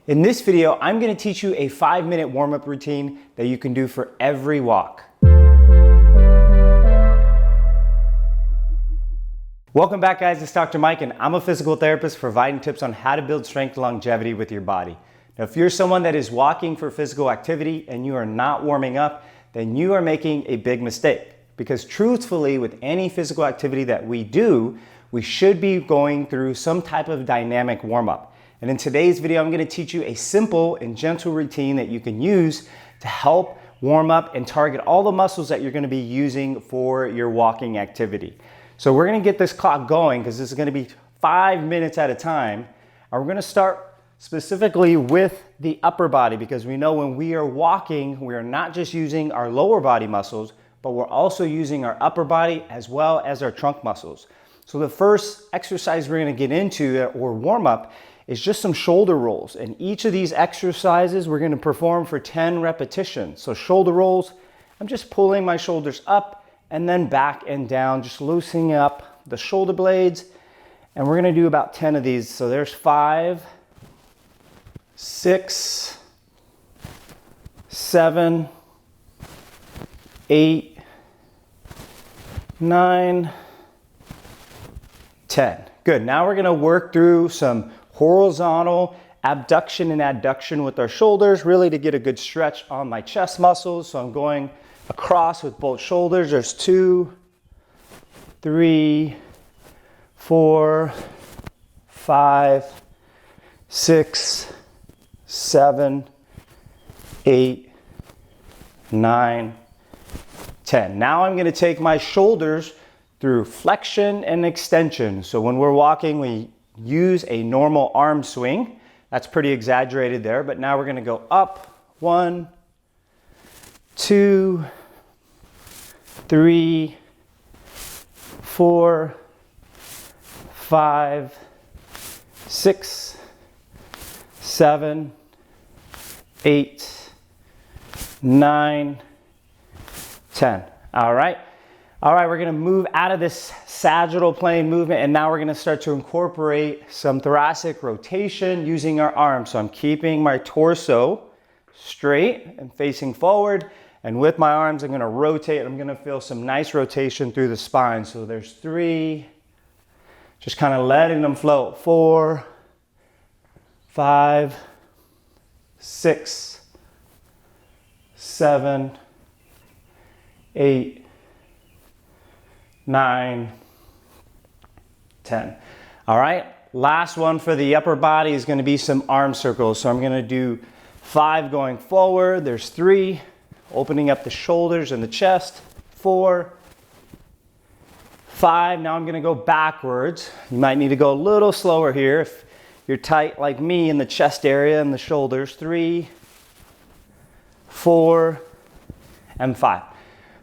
In this video, I'm going to teach you a 5-minute warm-up routine that you can do for every walk. Welcome back, guys. It's Dr. Mike, and I'm a physical therapist providing tips on how to build strength and longevity with your body. Now, if you're someone that is walking for physical activity and you are not warming up, then you are making a big mistake. Because truthfully, with any physical activity that we do, we should be going through some type of dynamic warm-up. And in today's video, I'm going to teach you a simple and gentle routine that you can use to help warm up and target all the muscles that you're going to be using for your walking activity. So we're going to get this clock going because this is going to be 5 minutes at a time. And we're going to start specifically with the upper body, because we know when we are walking, we are not just using our lower body muscles, but we're also using our upper body as well as our trunk muscles. So the first exercise we're going to get into, or warm up, is just some shoulder rolls. And each of these exercises we're going to perform for 10 repetitions. So shoulder rolls, I'm just pulling my shoulders up and then back and down, just loosening up the shoulder blades. And we're going to do about 10 of these. So there's 5, 6, 7, 8, 9, 10. Good. Now we're going to work through some horizontal abduction and adduction with our shoulders, really to get a good stretch on my chest muscles. So I'm going across with both shoulders. There's 2, 3, 4, 5, 6, 7, 8, 9, 10. Now I'm going to take my shoulders through flexion and extension. So when we're walking, we use a normal arm swing. That's pretty exaggerated there, but now we're going to go up. 1, 2, 3, 4, 5, 6, 7, 8, 9, 10. All right. All right, we're going to move out of this sagittal plane movement, and now we're going to start to incorporate some thoracic rotation using our arms. So I'm keeping my torso straight and facing forward, and with my arms I'm going to rotate. I'm going to feel some nice rotation through the spine. So there's 3, just kind of letting them float. 4, 5, 6, 7, 8, 9, 10. All right, last one for the upper body is going to be some arm circles. So I'm going to do 5 going forward. There's 3, opening up the shoulders and the chest. 4, 5. Now I'm going to go backwards. You might need to go a little slower here if you're tight like me in the chest area and the shoulders. 3, 4, and 5.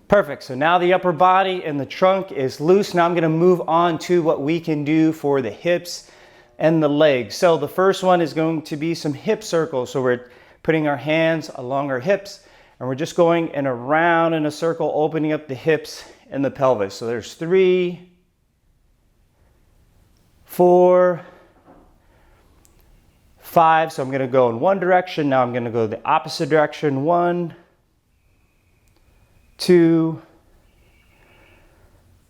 Perfect. So now the upper body and the trunk is loose. Now I'm going to move on to what we can do for the hips and the legs. So the first one is going to be some hip circles. So we're putting our hands along our hips and we're just going in around in a circle, opening up the hips and the pelvis. So there's 3, 4, 5. So I'm going to go in one direction. Now I'm going to go the opposite direction. 1, 2,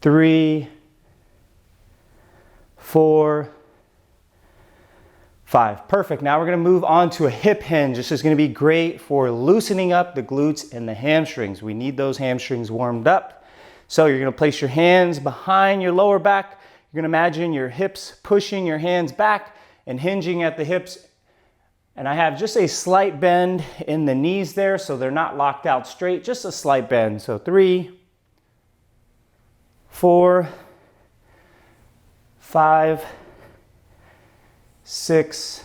3, 4, 5. Perfect. Now we're going to move on to a hip hinge. This is going to be great for loosening up the glutes and the hamstrings. We need those hamstrings warmed up. So you're going to place your hands behind your lower back. You're going to imagine your hips pushing your hands back and hinging at the hips. And I have just a slight bend in the knees there, so they're not locked out straight, just a slight bend. So 3, 4, 5, 6,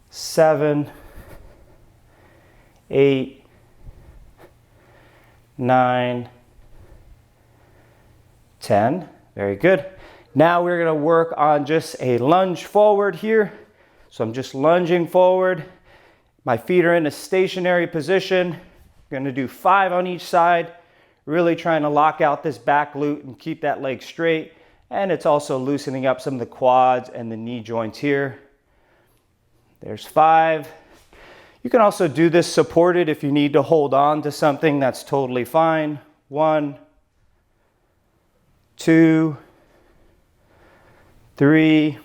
7, 8, 9, 10. Very good. Now we're going to work on just a lunge forward here. So I'm just lunging forward. My feet are in a stationary position. I'm going to do 5 on each side. Really trying to lock out this back glute and keep that leg straight. And it's also loosening up some of the quads and the knee joints here. There's 5. You can also do this supported if you need to hold on to something. That's totally fine. 1, 2, 3,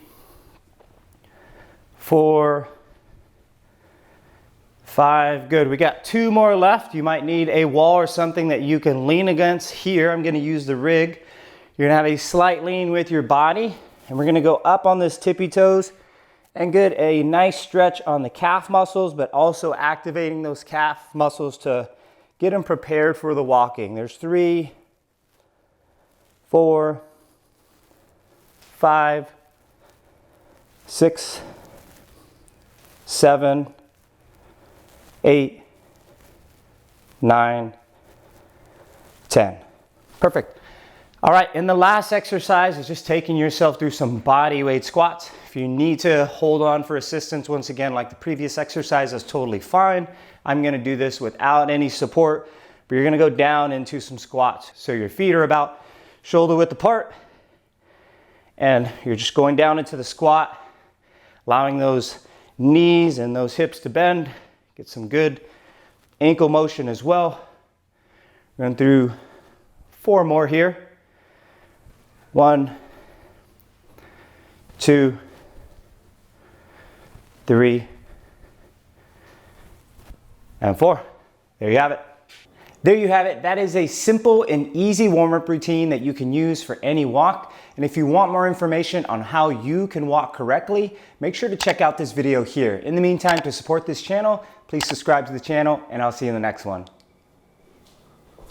4, 5. Good. We got 2 more left. You might need a wall or something that you can lean against. Here, I'm going to use the rig. You're going to have a slight lean with your body, and we're going to go up on this tippy toes and get a nice stretch on the calf muscles, but also activating those calf muscles to get them prepared for the walking. There's 3, 4, 5, 6, 7, 8, 9, 10. Perfect. All right, and the last exercise is just taking yourself through some body weight squats. If you need to hold on for assistance, once again, like the previous exercise, is totally fine. I'm gonna do this without any support, but you're gonna go down into some squats. So your feet are about shoulder width apart, and you're just going down into the squat, allowing those knees and those hips to bend. Get some good ankle motion as well. Run through 4 more here. 1, 2, 3, and 4. There you have it. There you have it. That is a simple and easy warm-up routine that you can use for any walk. And if you want more information on how you can walk correctly, make sure to check out this video here. In the meantime, to support this channel, please subscribe to the channel, and I'll see you in the next one.